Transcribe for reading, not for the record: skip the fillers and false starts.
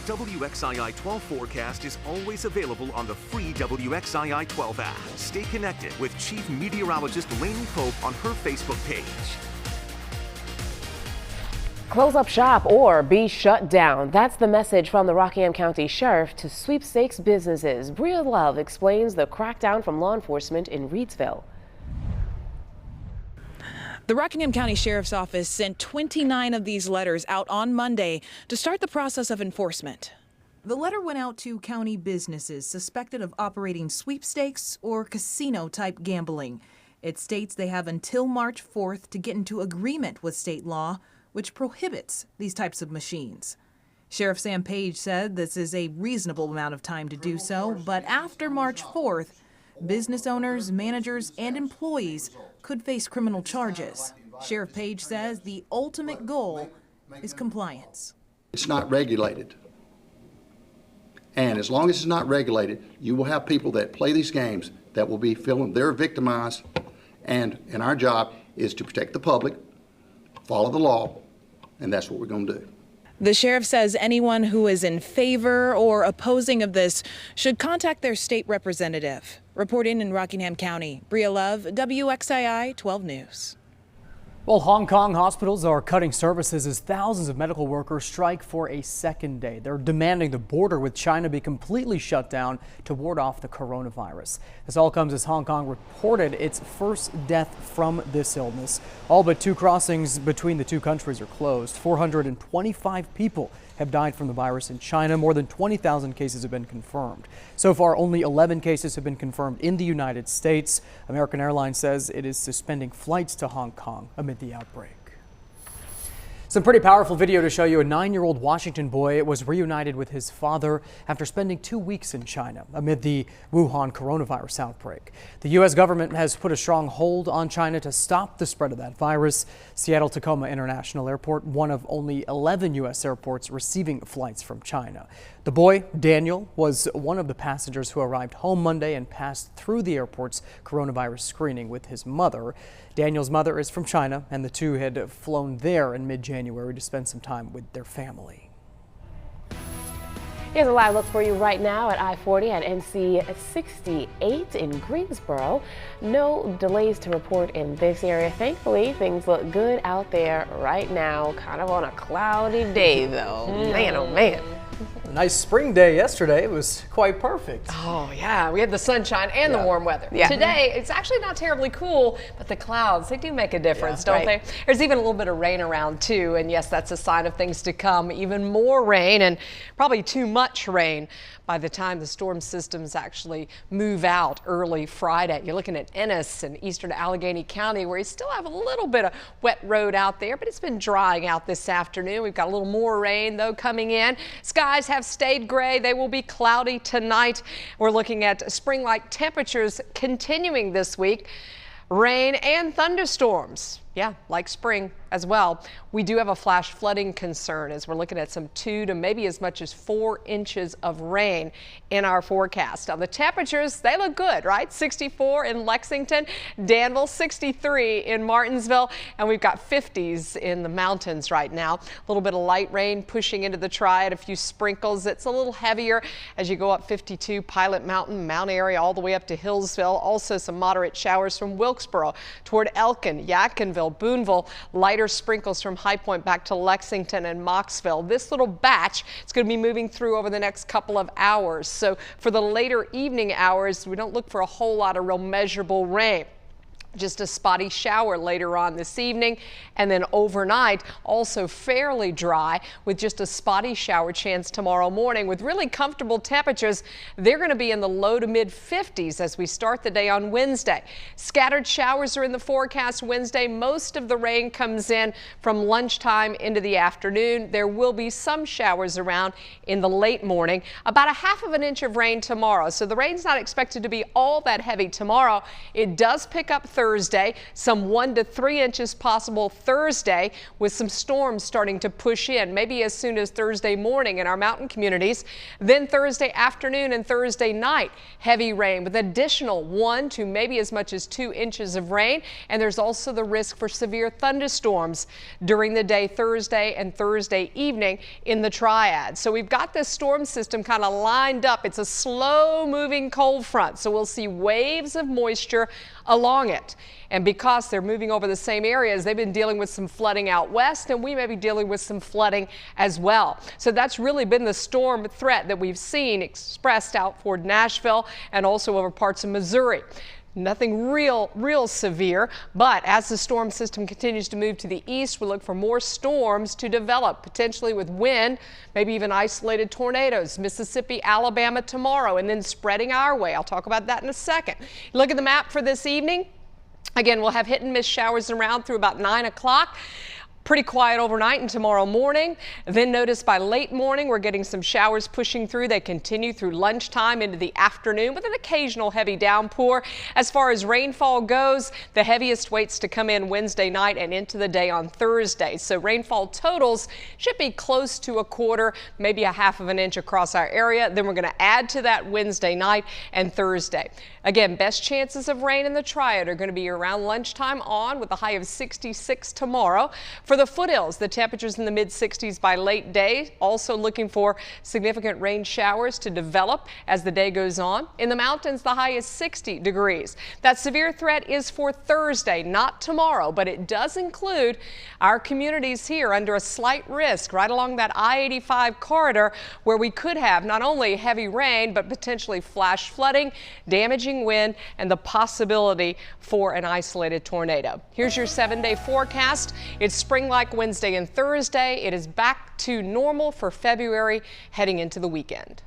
Your WXII 12 forecast is always available on the free WXII 12 app. Stay connected with Chief Meteorologist Lainey Pope on her Facebook page. Close up shop or be shut down. That's the message from the Rockingham County Sheriff to sweepstakes businesses. Bria Love explains the crackdown from law enforcement in Reidsville. The Rockingham County Sheriff's Office sent 29 of these letters out on Monday to start the process of enforcement. The letter went out to county businesses suspected of operating sweepstakes or casino-type gambling. It states they have until March 4th to get into agreement with state law, which prohibits these types of machines. Sheriff Sam Page said this is a reasonable amount of time to do so, but after March 4th, business owners, managers, and employees could face criminal charges. Sheriff Page says the ultimate goal is compliance. It's not regulated. And as long as it's not regulated, you will have people that play these games that will be feeling they're victimized. And our job is to protect the public, follow the law, and that's what we're going to do. The sheriff says anyone who is in favor or opposing of this should contact their state representative. Reporting in Rockingham County, Bria Love, WXII 12 News. Well, Hong Kong hospitals are cutting services as thousands of medical workers strike for a second day. They're demanding the border with China be completely shut down to ward off the coronavirus. This all comes as Hong Kong reported its first death from this illness. All but 2 crossings between the 2 countries are closed. 425 people have died from the virus in China. More than 20,000 cases have been confirmed. So far, only 11 cases have been confirmed in the United States. American Airlines says it is suspending flights to Hong Kong amid the outbreak. Some pretty powerful video to show you. A 9-year-old Washington boy was reunited with his father after spending 2 weeks in China amid the Wuhan coronavirus outbreak. The U.S. government has put a strong hold on China to stop the spread of that virus. Seattle-Tacoma International Airport, one of only 11 U.S. airports receiving flights from China. The boy, Daniel, was one of the passengers who arrived home Monday and passed through the airport's coronavirus screening with his mother. Daniel's mother is from China, and the two had flown there in mid-January to spend some time with their family. Here's a live look for you right now at I-40 at NC 68 in Greensboro. No delays to report in this area. Thankfully, things look good out there right now. Kind of on a cloudy day, though. Man, oh man. A nice spring day yesterday. It was quite perfect. Oh yeah, we had the sunshine and the warm weather. Yeah. Today, it's actually not terribly cool, but the clouds, they do make a difference, don't they? There's even a little bit of rain around too, and yes, that's a sign of things to come. Even more rain, and probably too much rain by the time the storm systems actually move out early Friday. You're looking at Ennis and eastern Allegheny County, where you still have a little bit of wet road out there, but it's been drying out this afternoon. We've got a little more rain though coming in. Skies have stayed gray. They will be cloudy tonight. We're looking at spring-like temperatures continuing this week. Rain and thunderstorms. Yeah, like spring as well. We do have a flash flooding concern as we're looking at some 2 to maybe as much as 4 inches of rain in our forecast. Now the temperatures, they look good, right? 64 in Lexington, Danville, 63 in Martinsville, and we've got 50s in the mountains right now. A little bit of light rain pushing into the Triad, a few sprinkles. It's a little heavier as you go up 52 Pilot Mountain, Mount Airy, all the way up to Hillsville. Also some moderate showers from Wilkesboro toward Elkin, Yadkinville, Boonville, lighter sprinkles from High Point back to Lexington and Moxville. This little batch is going to be moving through over the next couple of hours. So for the later evening hours, we don't look for a whole lot of real measurable rain. Just a spotty shower later on this evening, and then overnight also fairly dry with just a spotty shower chance tomorrow morning with really comfortable temperatures. They're going to be in the low to mid 50s as we start the day on Wednesday. Scattered showers are in the forecast Wednesday. Most of the rain comes in from lunchtime into the afternoon. There will be some showers around in the late morning. About a half of an inch of rain tomorrow. So the rain's not expected to be all that heavy tomorrow. It does pick up Thursday Thursday, some 1 to 3 inches possible Thursday, with some storms starting to push in, maybe as soon as Thursday morning in our mountain communities. Then Thursday afternoon and Thursday night, heavy rain with additional 1 to maybe as much as 2 inches of rain. And there's also the risk for severe thunderstorms during the day Thursday and Thursday evening in the Triad. So we've got this storm system kind of lined up. It's a slow moving cold front, so we'll see waves of moisture along it. And because they're moving over the same areas, they've been dealing with some flooding out west, and we may be dealing with some flooding as well. So that's really been the storm threat that we've seen expressed out toward Nashville and also over parts of Missouri. Nothing real severe, but as the storm system continues to move to the east, we look for more storms to develop, potentially with wind, maybe even isolated tornadoes, Mississippi, Alabama tomorrow, and then spreading our way. I'll talk about that in a second. Look at the map for this evening. Again, we'll have hit and miss showers around through about 9 o'clock. Pretty quiet overnight and tomorrow morning. Then notice by late morning, we're getting some showers pushing through. They continue through lunchtime into the afternoon with an occasional heavy downpour. As far as rainfall goes, the heaviest waits to come in Wednesday night and into the day on Thursday. So rainfall totals should be close to a quarter, maybe a half of an inch across our area. Then we're going to add to that Wednesday night and Thursday. Again, best chances of rain in the Triad are going to be around lunchtime on, with a high of 66 tomorrow. For the foothills, the temperatures in the mid-60s by late day. Also looking for significant rain showers to develop as the day goes on. In the mountains, the high is 60 degrees. That severe threat is for Thursday, not tomorrow, but it does include our communities here under a slight risk right along that I-85 corridor, where we could have not only heavy rain, but potentially flash flooding, damaging wind, and the possibility for an isolated tornado. Here's your 7-day forecast. It's spring-like Wednesday and Thursday. It is back to normal for February heading into the weekend.